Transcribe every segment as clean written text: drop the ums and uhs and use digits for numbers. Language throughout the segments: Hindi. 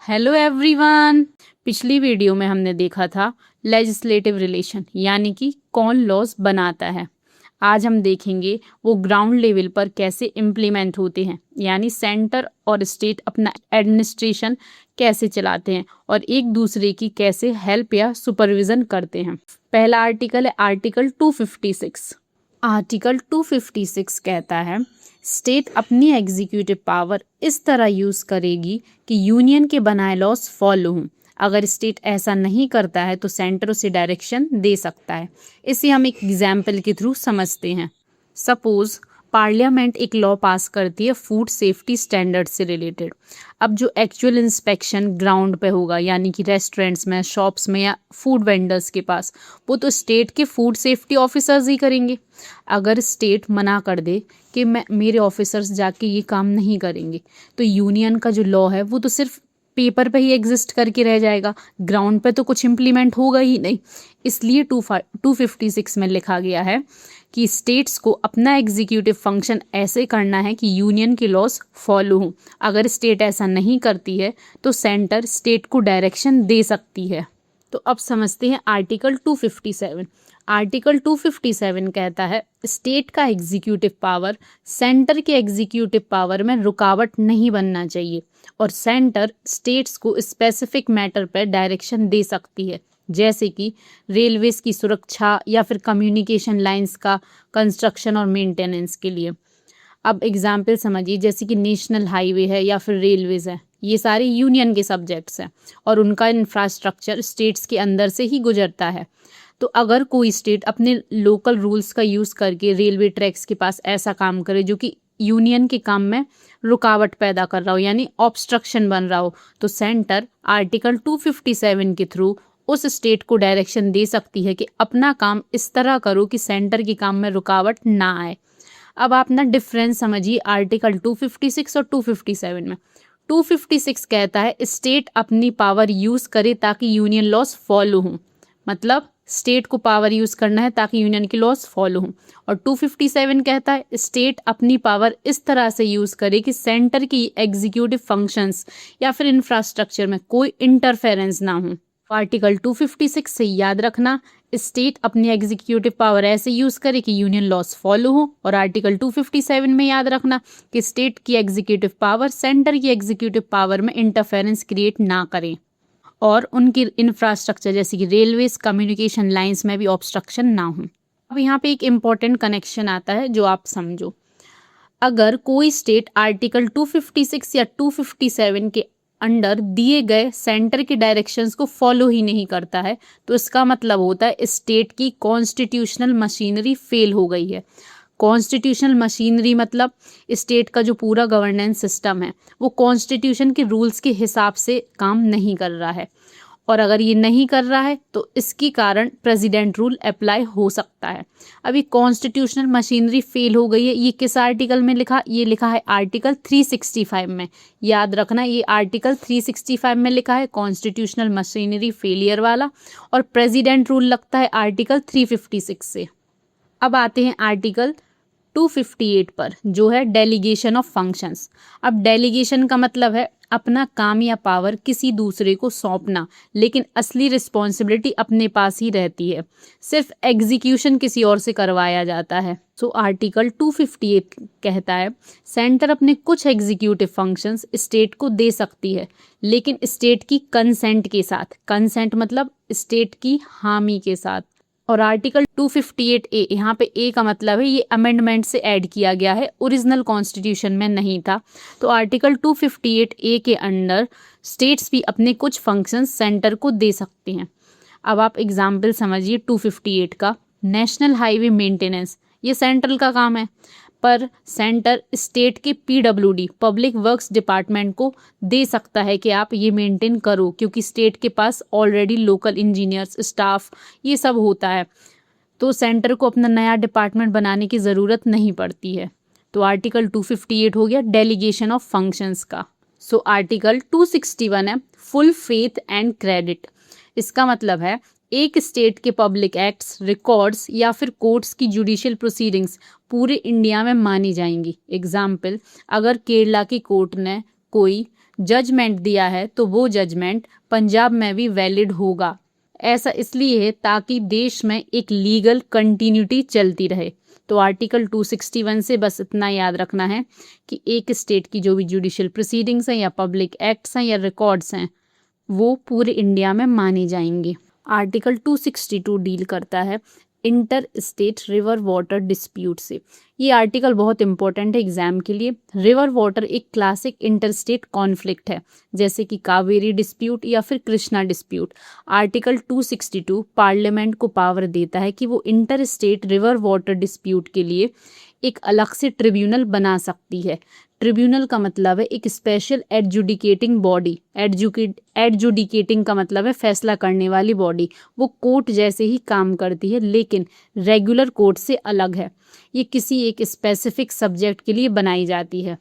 Hello everyone. पिछली वीडियो में हमने देखा था लेजिस्लेटिव रिलेशन यानी कि कौन लॉज बनाता है। आज हम देखेंगे वो ग्राउंड लेवल पर कैसे इम्प्लीमेंट होते हैं, यानी सेंटर और स्टेट अपना एडमिनिस्ट्रेशन कैसे चलाते हैं और एक दूसरे की कैसे हेल्प या सुपरविजन करते हैं। पहला आर्टिकल है आर्टिकल 256। आर्टिकल 256 कहता है स्टेट अपनी एग्जीक्यूटिव पावर इस तरह यूज़ करेगी कि यूनियन के बनाए लॉस फॉलो हों। अगर स्टेट ऐसा नहीं करता है तो सेंटर उसे डायरेक्शन दे सकता है। इसे हम एक एग्जाम्पल के थ्रू समझते हैं। सपोज पार्लियामेंट एक लॉ पास करती है फूड सेफ्टी स्टैंडर्ड से रिलेटेड। अब जो एक्चुअल इंस्पेक्शन ग्राउंड पे होगा, यानी कि रेस्टोरेंट्स में, शॉप्स में या फूड वेंडर्स के पास, वो तो स्टेट के फूड सेफ्टी ऑफिसर्स ही करेंगे। अगर स्टेट मना कर दे कि मेरे ऑफिसर्स जाके ये काम नहीं करेंगे, तो यूनियन का जो लॉ है वो तो सिर्फ पेपर पे ही एग्जिस्ट करके रह जाएगा, ग्राउंड पे तो कुछ इम्प्लीमेंट होगा ही नहीं। इसलिए 256 में लिखा गया है कि स्टेट्स को अपना एग्जीक्यूटिव फंक्शन ऐसे करना है कि यूनियन के लॉज फॉलो हों। अगर स्टेट ऐसा नहीं करती है तो सेंटर स्टेट को डायरेक्शन दे सकती है। तो अब समझते हैं आर्टिकल 257। आर्टिकल 257 कहता है स्टेट का एग्जीक्यूटिव पावर सेंटर के एग्जीक्यूटिव पावर में रुकावट नहीं बनना चाहिए और सेंटर स्टेट्स को स्पेसिफिक मैटर पर डायरेक्शन दे सकती है, जैसे कि रेलवेज की सुरक्षा या फिर कम्युनिकेशन लाइंस का कंस्ट्रक्शन और मेंटेनेंस के लिए। अब एग्जाम्पल समझिए, जैसे कि नेशनल हाईवे है या फिर रेलवेज है, ये सारे यूनियन के सब्जेक्ट्स हैं और उनका इंफ्रास्ट्रक्चर स्टेट्स के अंदर से ही गुजरता है। तो अगर कोई स्टेट अपने लोकल रूल्स का यूज़ करके रेलवे ट्रैक्स के पास ऐसा काम करे जो कि यूनियन के काम में रुकावट पैदा कर रहा हो, यानी ऑब्स्ट्रक्शन बन रहा हो, तो सेंटर आर्टिकल 257 के थ्रू उस स्टेट को डायरेक्शन दे सकती है कि अपना काम इस तरह करो कि सेंटर के काम में रुकावट ना आए। अब आप ना डिफरेंस समझिए आर्टिकल 256 और 257 में। 256 कहता है स्टेट अपनी पावर यूज़ करे ताकि यूनियन लॉस फॉलो हों, मतलब स्टेट को पावर यूज़ करना है ताकि यूनियन की लॉस फॉलो हों। और 257 कहता है स्टेट अपनी पावर इस तरह से यूज़ करे कि सेंटर की एग्जीक्यूटिव फंक्शंस या फिर इंफ्रास्ट्रक्चर में कोई इंटरफेरेंस ना हो। आर्टिकल 256 से याद रखना स्टेट अपनी एग्जीक्यूटिव पावर ऐसे यूज़ करे कि यूनियन लॉस फॉलो हो, और आर्टिकल 257 में याद रखना कि स्टेट की एग्जीक्यूटिव पावर सेंटर की एग्जीक्यूटिव पावर में इंटरफेरेंस क्रिएट ना करें और उनकी इंफ्रास्ट्रक्चर जैसे कि रेलवेज, कम्युनिकेशन लाइंस में भी ऑब्स्ट्रक्शन ना हो। अब यहाँ पे एक इम्पॉर्टेंट कनेक्शन आता है जो आप समझो। अगर कोई स्टेट आर्टिकल 256 या 257 के अंडर दिए गए सेंटर के डायरेक्शंस को फॉलो ही नहीं करता है, तो इसका मतलब होता है स्टेट की कॉन्स्टिट्यूशनल मशीनरी फेल हो गई है। कॉन्स्टिट्यूशनल मशीनरी मतलब स्टेट का जो पूरा गवर्नेंस सिस्टम है वो कॉन्स्टिट्यूशन के रूल्स के हिसाब से काम नहीं कर रहा है, और अगर ये नहीं कर रहा है तो इसके कारण प्रेसिडेंट रूल अप्लाई हो सकता है। अभी कॉन्स्टिट्यूशनल मशीनरी फेल हो गई है, ये किस आर्टिकल में लिखा? ये लिखा है आर्टिकल 365 में। याद रखना ये आर्टिकल 365 में लिखा है कॉन्स्टिट्यूशनल मशीनरी फेलियर वाला, और प्रेसिडेंट रूल लगता है आर्टिकल 356 से। अब आते हैं आर्टिकल 258 पर, जो है डेलीगेशन ऑफ फंक्शंस। अब डेलीगेशन का मतलब है अपना काम या पावर किसी दूसरे को सौंपना, लेकिन असली रिस्पॉन्सिबिलिटी अपने पास ही रहती है, सिर्फ एग्जीक्यूशन किसी और से करवाया जाता है। सो आर्टिकल 258 कहता है सेंटर अपने कुछ एग्जीक्यूटिव फंक्शंस स्टेट को दे सकती है, लेकिन स्टेट की कंसेंट के साथ। कंसेंट मतलब स्टेट की हामी के साथ। और आर्टिकल 258A, यहाँ पे ए का मतलब है ये अमेंडमेंट से ऐड किया गया है, ओरिजिनल कॉन्स्टिट्यूशन में नहीं था। तो आर्टिकल 258A के अंडर स्टेट्स भी अपने कुछ फंक्शंस सेंटर को दे सकते हैं। अब आप एग्जाम्पल समझिए 258 का। नेशनल हाईवे मेंटेनेंस ये सेंट्रल का काम है, पर सेंटर स्टेट के PWD पब्लिक वर्क्स डिपार्टमेंट को दे सकता है कि आप ये मेंटेन करो, क्योंकि स्टेट के पास ऑलरेडी लोकल इंजीनियर्स, स्टाफ ये सब होता है, तो सेंटर को अपना नया डिपार्टमेंट बनाने की ज़रूरत नहीं पड़ती है। तो आर्टिकल 258 हो गया डेलीगेशन ऑफ फंक्शंस का। सो आर्टिकल 261 है फुल फेथ एंड क्रेडिट। इसका मतलब है एक स्टेट के पब्लिक एक्ट्स, रिकॉर्ड्स या फिर कोर्ट्स की जुडिशियल प्रोसीडिंग्स पूरे इंडिया में मानी जाएंगी। एग्जाम्पल, अगर केरला की कोर्ट ने कोई जजमेंट दिया है तो वो जजमेंट पंजाब में भी वैलिड होगा। ऐसा इसलिए है ताकि देश में एक लीगल कंटिन्यूटी चलती रहे। तो आर्टिकल 261 से बस इतना याद रखना है कि एक स्टेट की जो भी जुडिशियल प्रोसीडिंग्स हैं या पब्लिक एक्ट्स हैं या रिकॉर्ड्स हैं वो पूरे इंडिया में माने जाएंगे। आर्टिकल 262 डील करता है inter state river water dispute से। ये आर्टिकल बहुत इंपॉर्टेंट है एग्जाम के लिए। रिवर वाटर एक क्लासिक इंटर स्टेट कॉन्फ्लिक्ट है, जैसे कि कावेरी डिस्प्यूट या फिर कृष्णा डिस्प्यूट। आर्टिकल 262 पार्लियामेंट को पावर देता है कि वो inter state river water dispute के लिए एक अलग से ट्रिब्यूनल बना सकती है। ट्रिब्यूनल का मतलब है एक स्पेशल एडजुडिकेटिंग बॉडी। एडजुडिकेटिंग का मतलब है फैसला करने वाली बॉडी। वो कोर्ट जैसे ही काम करती है लेकिन रेगुलर कोर्ट से अलग है। ये किसी एक स्पेसिफिक सब्जेक्ट के लिए बनाई जाती है।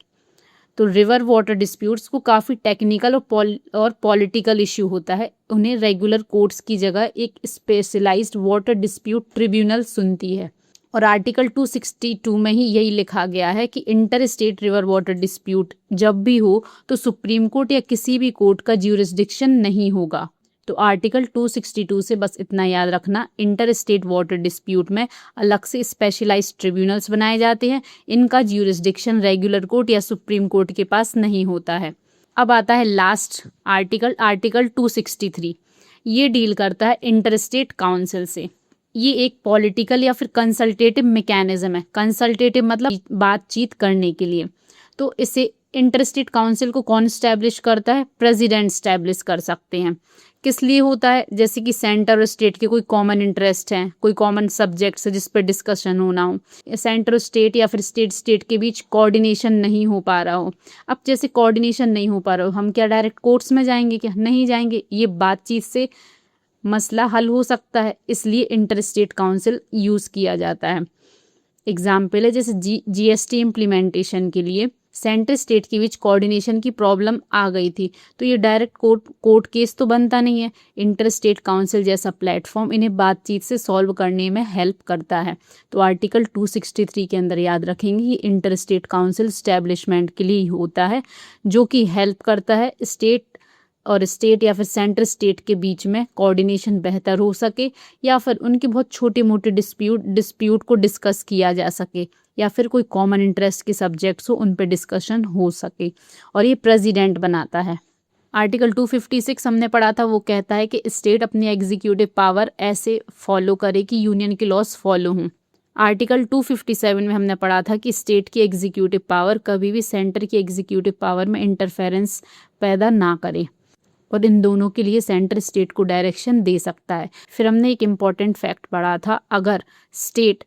तो रिवर वाटर डिस्प्यूट्स को काफ़ी टेक्निकल और पॉलिटिकल इश्यू होता है। उन्हें रेगुलर कोर्ट्स की जगह एक स्पेशलाइज्ड वाटर डिस्प्यूट ट्रिब्यूनल सुनती है। और आर्टिकल 262 में ही यही लिखा गया है कि inter state river water dispute जब भी हो तो सुप्रीम कोर्ट या किसी भी कोर्ट का ज्यूरिसडिक्शन नहीं होगा। तो आर्टिकल 262 से बस इतना याद रखना, इंटर स्टेट वाटर डिस्प्यूट में अलग से स्पेशलाइज्ड ट्रिब्यूनल्स बनाए जाते हैं। इनका ज्यूरिसडिक्शन रेगुलर कोर्ट या सुप्रीम कोर्ट के पास नहीं होता है। अब आता है लास्ट आर्टिकल 263। ये डील करता है इंटर स्टेट काउंसिल से। ये एक पॉलिटिकल या फिर कंसल्टेटिव मैकेनिज्म है। कंसल्टेटिव मतलब बातचीत करने के लिए। तो इसे इंटर स्टेट काउंसिल को कौन स्टैब्लिश करता है? प्रेसिडेंट स्टैब्लिश कर सकते हैं। किस लिए होता है? जैसे कि सेंटर और स्टेट के कोई कॉमन इंटरेस्ट हैं, कोई कॉमन सब्जेक्ट्स है जिस पर डिस्कशन होना हो, सेंटर और स्टेट या फिर स्टेट के बीच कोऑर्डिनेशन नहीं हो पा रहा हो। अब जैसे कोऑर्डिनेशन नहीं हो पा रहा हो, हम क्या डायरेक्ट कोर्ट्स में जाएंगे? क्या नहीं जाएंगे। ये बातचीत से मसला हल हो सकता है, इसलिए इंटर स्टेट काउंसिल यूज़ किया जाता है। एग्जाम्पल है जैसे जीएसटी इम्प्लीमेंटेशन के लिए सेंटर स्टेट के बीच कोऑर्डिनेशन की प्रॉब्लम आ गई थी, तो ये डायरेक्ट कोर्ट केस तो बनता नहीं है। इंटर स्टेट काउंसिल जैसा प्लेटफॉर्म इन्हें बातचीत से सॉल्व करने में हेल्प करता है। तो आर्टिकल 263 के अंदर याद रखेंगे ये इंटर स्टेट काउंसिल स्टैब्लिशमेंट के लिए होता है, जो कि हेल्प करता है स्टेट या फिर सेंटर स्टेट के बीच में कोऑर्डिनेशन बेहतर हो सके, या फिर उनके बहुत छोटे मोटे डिस्प्यूट को डिस्कस किया जा सके, या फिर कोई कॉमन इंटरेस्ट के सब्जेक्ट्स हो उन पे डिस्कशन हो सके। और ये प्रेसिडेंट बनाता है। आर्टिकल 256 हमने पढ़ा था, वो कहता है कि स्टेट अपनी एग्जीक्यूटिव पावर ऐसे फॉलो करे कि यूनियन के लॉज फॉलो हों। आर्टिकल 257 में हमने पढ़ा था कि स्टेट की एग्जीक्यूटिव पावर कभी भी सेंटर की एग्जीक्यूटिव पावर में इंटरफेरेंस पैदा ना करे, और इन दोनों के लिए सेंटर स्टेट को डायरेक्शन दे सकता है। फिर हमने एक इम्पॉर्टेंट फैक्ट पढ़ा था, अगर स्टेट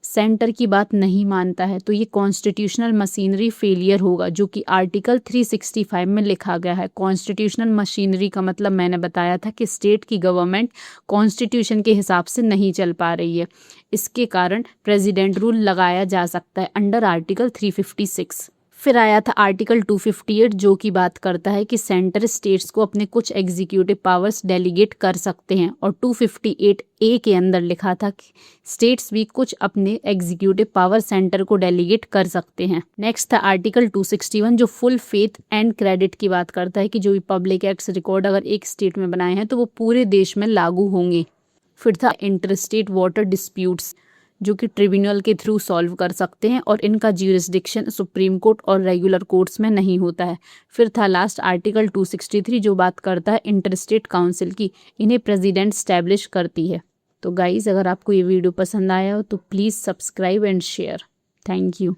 सेंटर की बात नहीं मानता है तो ये कॉन्स्टिट्यूशनल मशीनरी फेलियर होगा, जो कि आर्टिकल 365 में लिखा गया है। कॉन्स्टिट्यूशनल मशीनरी का मतलब मैंने बताया था कि स्टेट की गवर्नमेंट कॉन्स्टिट्यूशन के हिसाब से नहीं चल पा रही है। इसके कारण प्रेसिडेंट रूल लगाया जा सकता है अंडर आर्टिकल 356। फिर आया था आर्टिकल 258, जो की बात करता है कि सेंटर स्टेट्स को अपने कुछ एग्जीक्यूटिव पावर्स डेलीगेट कर सकते हैं, और 258A के अंदर लिखा था कि स्टेट्स भी कुछ अपने एग्जीक्यूटिव पावर सेंटर को डेलीगेट कर सकते हैं। नेक्स्ट था आर्टिकल 261, जो फुल फेथ एंड क्रेडिट की बात करता है कि जो भी पब्लिक एक्ट्स रिकॉर्ड अगर एक स्टेट में बनाए हैं तो वो पूरे देश में लागू होंगे। फिर था इंटर स्टेट वाटर डिस्प्यूट्स, जो कि ट्रिब्यूनल के थ्रू सॉल्व कर सकते हैं, और इनका ज्यूरिसडिक्शन सुप्रीम कोर्ट और रेगुलर कोर्ट्स में नहीं होता है। फिर था लास्ट आर्टिकल 263, जो बात करता है इंटर स्टेट काउंसिल की, इन्हें प्रेसिडेंट स्टैब्लिश करती है। तो गाइज, अगर आपको ये वीडियो पसंद आया हो तो please subscribe and share. Thank you.